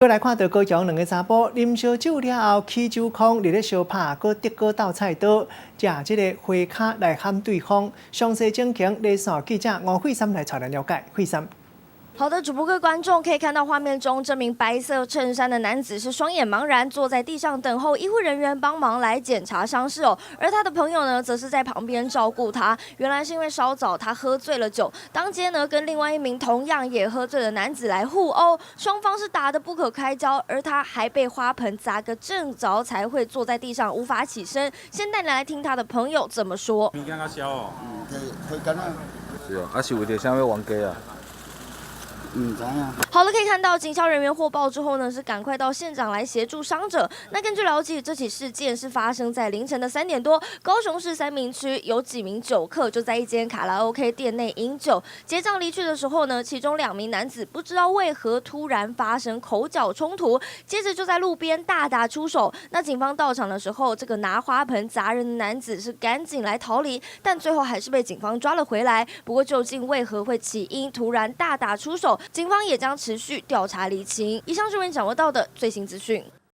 过来看到高雄两个查甫啉烧酒了后起酒狂，伫咧相拍，搁得过斗菜刀，食即个花卡来喊对方。详细情形，内线记者吴慧珊来带咱了解。慧珊。 好的，主播各位观众可以看到画面中，这名白色衬衫的男子是双眼茫然，坐在地上等候医护人员帮忙来检查伤势哦。而他的朋友呢，则是在旁边照顾他。原来是因为稍早他喝醉了酒，当街呢跟另外一名同样也喝醉的男子来互殴，双方是打得不可开交，而他还被花盆砸个正着，才会坐在地上无法起身。先带你来听他的朋友怎么说。物件较烧哦，可以干啊。是哦，啊是为着啥要冤家啊？ 唔知啊。好了，可以看到警消人员获报之后呢，是赶快到现场来协助伤者。那根据了解，这起事件是发生在凌晨的3点多，高雄市三民区有几名酒客就在一间卡拉 OK 店内饮酒，结账离去的时候呢，其中2名男子不知道为何突然发生口角冲突，接着就在路边大打出手。那警方到场的时候，这个拿花盆砸人的男子是赶紧来逃离，但最后还是被警方抓了回来。不过究竟为何会起因突然大打出手？ 警方也将持续调查厘清。以上是为您掌握到的最新资讯。